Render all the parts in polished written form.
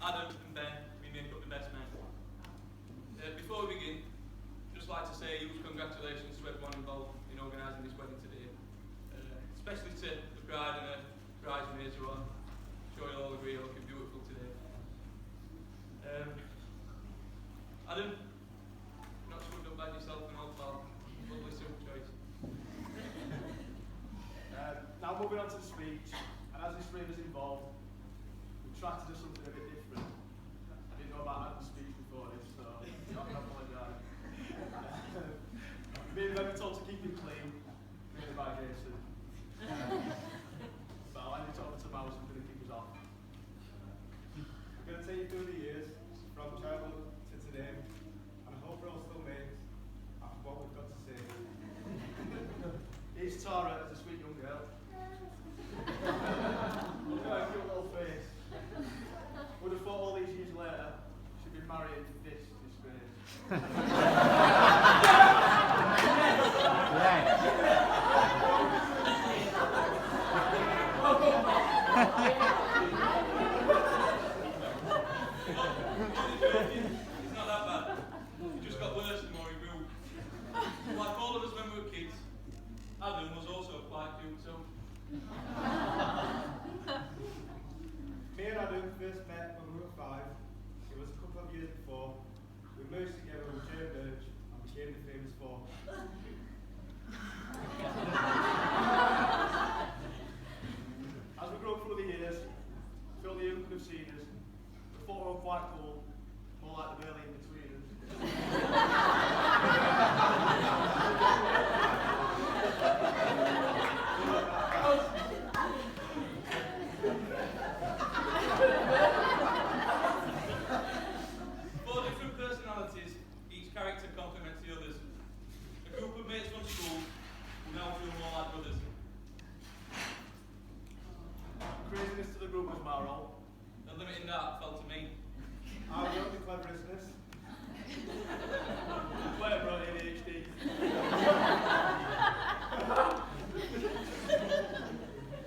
Adam and Ben, we make up the best men. Before we begin, just like to say huge congratulations to everyone involved in organising this wedding today, especially to the bride and her bridesmaids who I'm sure you'll all agree are looking beautiful today. Adam, not screwed up by yourself and all, pal. Lovely silk choice. Now moving on to the speech, and as this ring is involved, we tried to do something a bit different. I didn't know about Adam's speech before this, so I apologise. Me and Ben were told to keep it clean, mainly by Jason. But I'll hand it over to Mouse who's going to kick us off. I'm going to take you through the years, from childhood to today, and I hope we're all still mates after what we've got to say. Here's Tara as a sweet young girl. Look at her cute little face. Would have thought all these years later she'd be marrying this disgrace. It's not that bad. It just got worse the more he grew. Like all of us when we were kids, Adam was also quite cute too. Me and Adam first met when we were 5. It was a couple of years before. We merged together with Jay Birch and became the famous four. As we grew up through the years, I feel the you could have seen us. The photo were quite cool, more like the early in-betweeners. Four different personalities, each character complements the others. A group of mates from school who now feel more like brothers. Craziness to the group was my role. The limiting that fell to me. I wrote the cleverousness. Claire brought ADHD.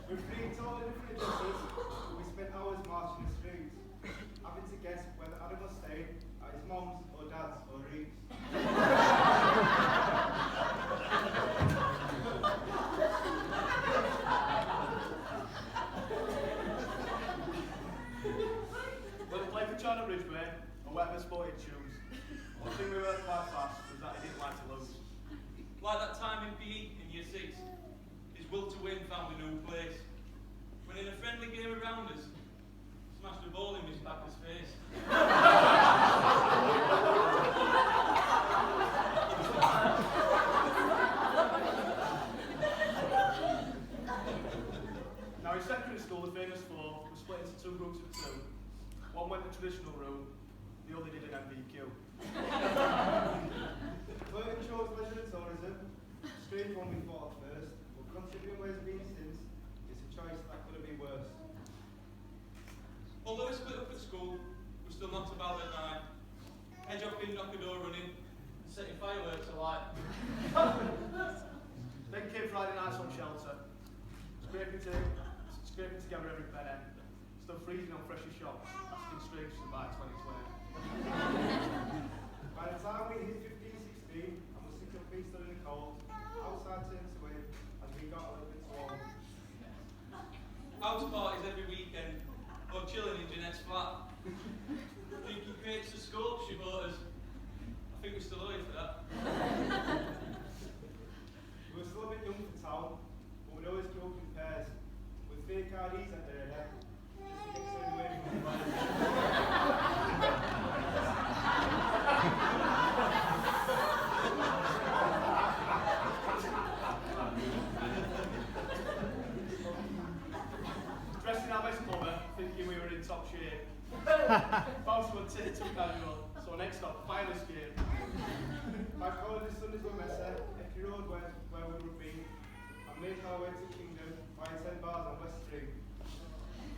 With 3 totally different addresses, we spent hours marching the streets, having to guess whether Adam was staying at his mum's or dad's or Reed's. When we played for China Ridgeway, or whatever sporting tunes, one thing we learned quite fast was that he didn't like to lose. Like that time in PE in year 6, his will to win found a new place. When in a friendly game around us, smashed a ball in his backer's face. Now in secondary school, the famous four were split into 2 groups of 2. One went the traditional route, the other did an MBQ. Clayton chose leisure and tourism, strange one we thought at first, but considering where it's been since, it's a choice that could have been worse. Although we split up at school, we still knocked about at night. Hedge hopping, knock a door running, and setting fireworks alight. Then came Friday nights on shelter, scraping together every penny, still freezing on fresher shops, asking strangers to buy 2020. By the time we hit 15, 16, and were sick of being stood in the cold, outside turned to in as we got a little bit warm. House parties every weekend, or chilling in Jeanette's flat. Drinking crates of scopes she bought us. I think we're still owing for that. We were still a bit young for town, but we'd always go up in pairs, with fake IDs at their head, just to get sent away from the fire. Dressed in our best colour, thinking we were in top shape. Bounce went too casual, so next stop, fire escape. My holiday Sundays were messy, Ecky Road where we would be, and made our way to Kingdom via 10 bars on West Street.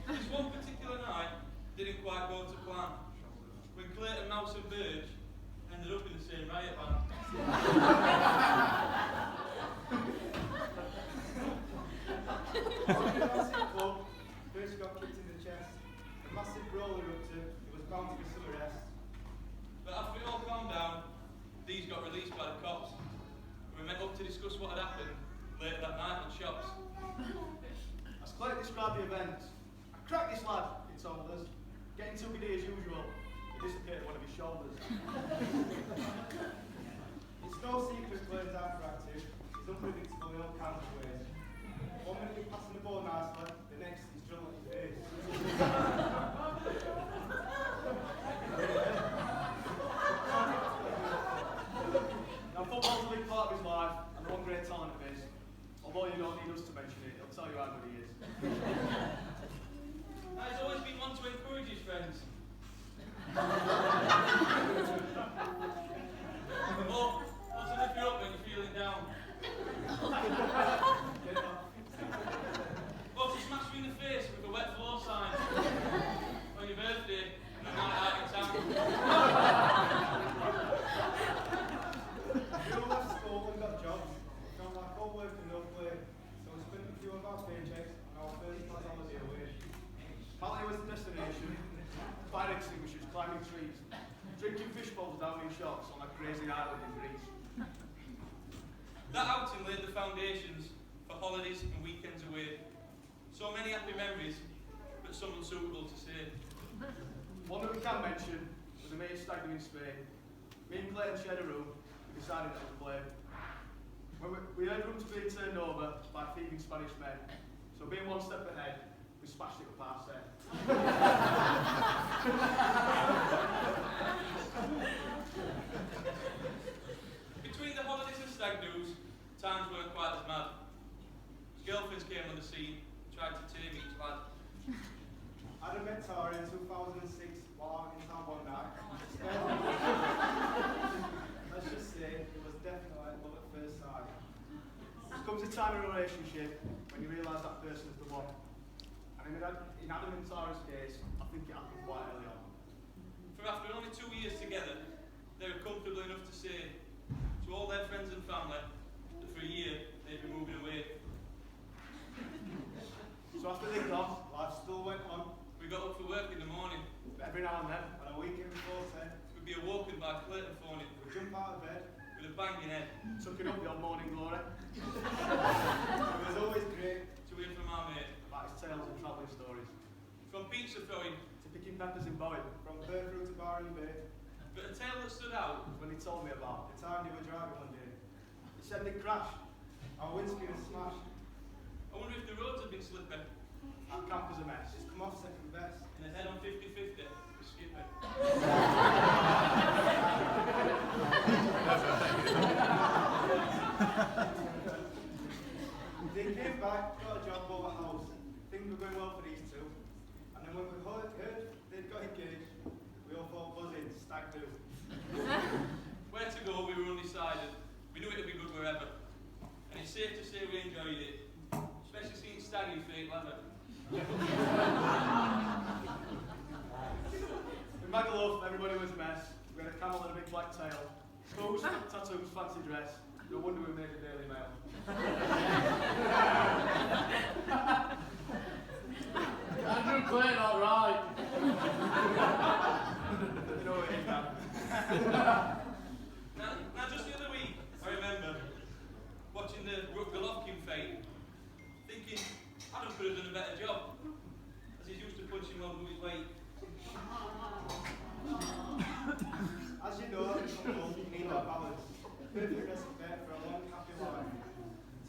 This one particular night didn't quite go to plan. When Clayton, Mouse and Birch ended up in the same riot band. Club, Birch got kicked in the chest. A massive brawl erupted. It was describe the event. I cracked this lad, he told us. Getting too giddy as usual, he dislocated one of his shoulders. It's no secret Clayton's hyperactive. He's unpredictable in all kinds of ways. One minute he's passing the ball nicely, the next he's drilling his face. Now football's a big part of his life, and the one great talent of his. Although you don't need us to mention it, he'll tell you how good he is. Now, he's always been one to encourage his friends. Or to lift you up when you're feeling down. Or to smash you in the face with a wet floor sign on your birthday and a night out in town. We all left school and got jobs. It felt like all work and no play. So we spent a few of our paychecks on our first class holiday away. Malta was the destination. Fire extinguishers, climbing trees, drinking fish bowls down in shops on a crazy island in Greece. That outing laid the foundations for holidays and weekends away. So many happy memories, but some unsuitable to say. One that we can mention was a mate stag do in Spain. Me and Clayton shared a room, we decided to play. When we heard rooms being turned over by thieving Spanish men, so being one step ahead, we smashed it up our set. Between the holidays and stag do's, times weren't quite as mad. Girlfriends came on the scene, tried to tame each lad. Adam met Tara in 2006 while out in town one night. Let's just say it was definitely love at first sight. There comes a time in a relationship when you realise that person's the one. And in Adam and Tara's case, I think it happened quite early on. For after only 2 years together, they were comfortable enough to say to all their friends and family that for a year they'd be moving away. So after they'd gone, Life still went on. We got up for work in the morning. every now and then, On a weekend before 10, We'd be awoken by Clayton phoning we jump out of bed. with a banging head tucking up the odd morning glory It was always great. to hear from our mate. about his tales and travelling stories. From pizza throwing, To picking peppers in Bowen, From Perth to Bar and Bay, but a tale that stood out. was when he told me about. the time they were driving one day. He said they crashed. Our windscreen was smashed. I wonder if the roads had been slipping Our camp was a mess. It's come off second best. and the head on 50-50 was skipping. They came back, got a job, bought a house. Things were going well for these two. And then when we heard they'd got engaged, we all thought buzzing, stag do. Where to go, we were undecided. We knew it would be good wherever. And it's safe to say we enjoyed it, especially seeing stag in fake leather. In Magaluf, everybody was a mess. We had a camel and a big black tail. Boots, tattoos, fancy dress. No wonder we made the Daily Mail. Andrew Clayton, all right. You know what it is now. Now, just the other week, I remember watching the Golovkin fight, thinking Adam could have done a better job, as he's used to punching well through his weight. As you know, in football, you need that balance. Perfect recipe for a long, happy life.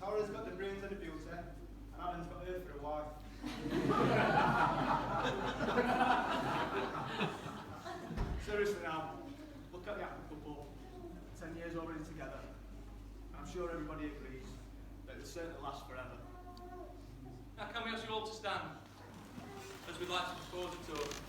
Tara's got the brains and the beauty, and Adam's got her for a wife. Seriously now, look at the happy couple. 10 years already together. And I'm sure everybody agrees that it'll certainly last forever. Now, can we ask you all to stand as we'd like to propose a toast?